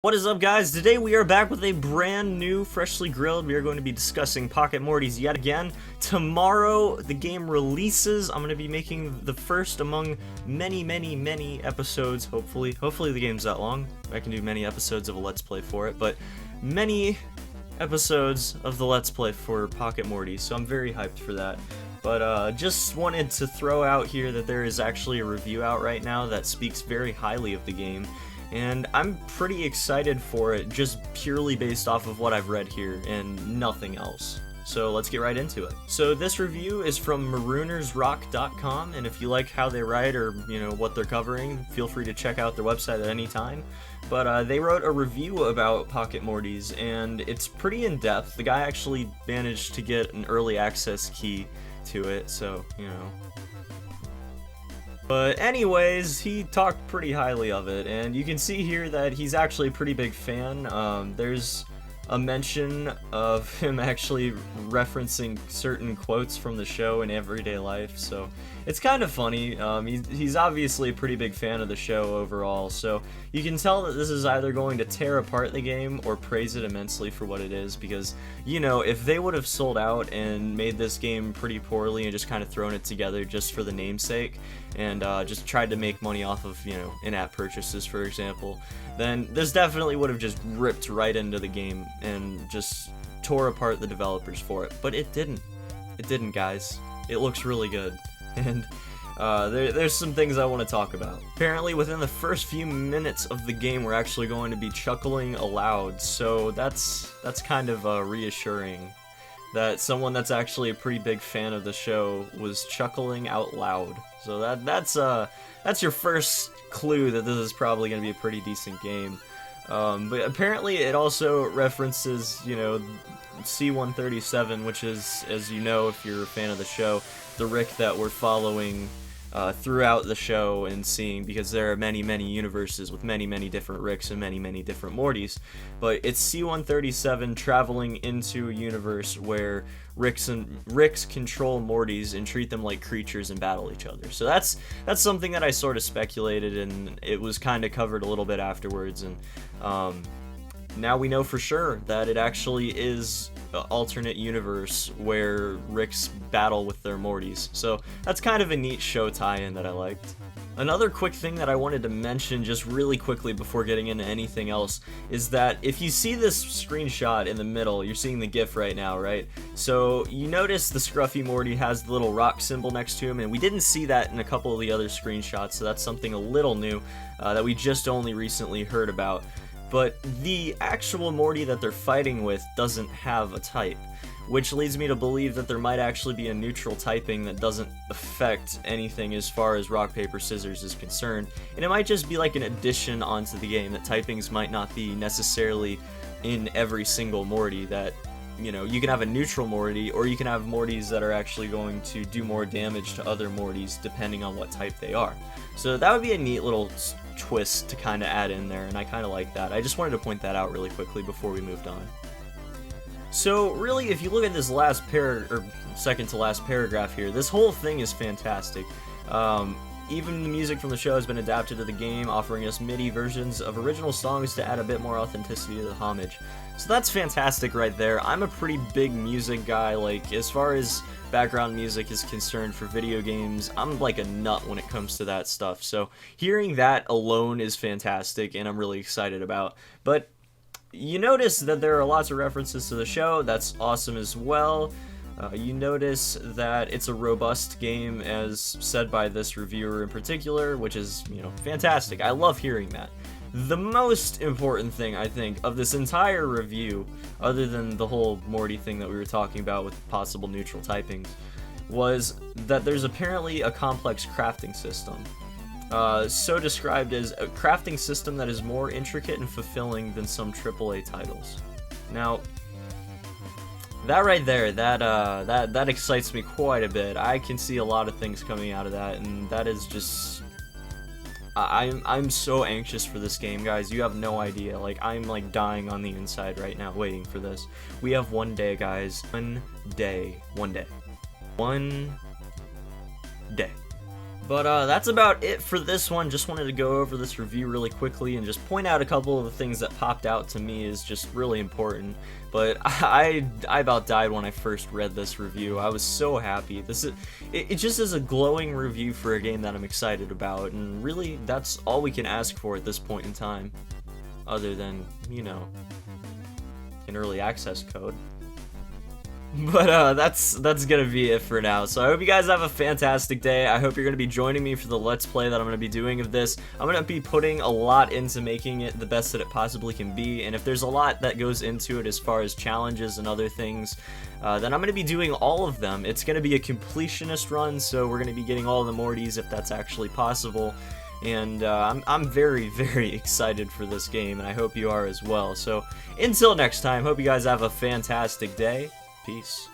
What is up, guys? Today we are back with a brand new, freshly grilled. We are going to be discussing Pocket Mortys yet again. Tomorrow the game releases. I'm going to be making the first among many episodes, hopefully. Hopefully the game's that long. I can do many episodes of a Let's Play for it, but many episodes of the Let's Play for Pocket Mortys, so I'm very hyped for that. But just wanted to throw out here that there is actually a review out right now that speaks very highly of the game. And I'm pretty excited for it, just purely based off of what I've read here and nothing else. So let's get right into it. So this review is from maroonersrock.com, and if you like how they write or what they're covering, feel free to check out their website at any time. But they wrote a review about Pocket Mortys, and it's pretty in-depth. The guy actually managed to get an early access key to it, so But anyways, he talked pretty highly of it, and you can see here that he's actually a pretty big fan. There's a mention of him actually referencing certain quotes from the show in everyday life, so it's kind of funny. He's obviously a pretty big fan of the show overall, so you can tell that this is either going to tear apart the game or praise it immensely for what it is, because, if they would have sold out and made this game pretty poorly and just kind of thrown it together just for the namesake, and just tried to make money off of, in-app purchases, for example, then this definitely would have just ripped right into the game and just tore apart the developers for it. But it didn't. It didn't, guys. It looks really good. And there's some things I want to talk about. Apparently, within the first few minutes of the game, we're actually going to be chuckling aloud, so that's kind of reassuring. That someone that's actually a pretty big fan of the show was chuckling out loud. So that's your first clue that this is probably going to be a pretty decent game. But apparently it also references, C-137, which is, as you know if you're a fan of the show, the Rick that we're following throughout the show and seeing, because there are many universes with many different Ricks and many different Mortys. But it's C-137 traveling into a universe where Ricks control Mortys and treat them like creatures and battle each other. So that's something that I sort of speculated, and it was kind of covered a little bit afterwards, and now we know for sure that it actually is an alternate universe where Ricks battle with their Mortys. So that's kind of a neat show tie-in that I liked. Another quick thing that I wanted to mention just really quickly before getting into anything else is that if you see this screenshot in the middle, you're seeing the GIF right now, right? So you notice the Scruffy Morty has the little rock symbol next to him, and we didn't see that in a couple of the other screenshots, so that's something a little new that we just only recently heard about. But the actual Morty that they're fighting with doesn't have a type, which leads me to believe that there might actually be a neutral typing that doesn't affect anything as far as rock, paper, scissors is concerned, and it might just be like an addition onto the game, that typings might not be necessarily in every single Morty, that you can have a neutral Morty, or you can have Mortys that are actually going to do more damage to other Mortys depending on what type they are. So that would be a neat little twist to kind of add in there, and I kind of like that. I just wanted to point that out really quickly before we moved on. So really, if you look at this last second to last paragraph here, this whole thing is fantastic. Even the music from the show has been adapted to the game, offering us MIDI versions of original songs to add a bit more authenticity to the homage. So that's fantastic right there. I'm a pretty big music guy. Like, as far as background music is concerned for video games, I'm like a nut when it comes to that stuff. So hearing that alone is fantastic, and I'm really excited about. But you notice that there are lots of references to the show. That's awesome as well. You notice that it's a robust game, as said by this reviewer in particular, which is, fantastic. I love hearing that. The most important thing, I think, of this entire review, other than the whole Morty thing that we were talking about with possible neutral typings, was that there's apparently a complex crafting system. So described as a crafting system that is more intricate and fulfilling than some AAA titles. Now, that right there, that excites me quite a bit. I can see a lot of things coming out of that, and that is just... I'm so anxious for this game, guys. You have no idea. Like, I'm like dying on the inside right now waiting for this. We have one day, guys. One day. But that's about it for this one. Just wanted to go over this review really quickly and just point out a couple of the things that popped out to me as just really important. But I about died when I first read this review. I was so happy. It just is a glowing review for a game that I'm excited about, and really that's all we can ask for at this point in time, other than, you know, an early access code. But that's gonna be it for now. So I hope you guys have a fantastic day. I hope you're gonna be joining me for the Let's Play that I'm gonna be doing of this. I'm gonna be putting a lot into making it the best that it possibly can be, and if there's a lot that goes into it as far as challenges and other things, then I'm gonna be doing all of them. It's gonna be a completionist run, so we're gonna be getting all the Mortys if that's actually possible. And I'm very, very excited for this game, and I hope you are as well. So until next time, hope you guys have a fantastic day. Peace.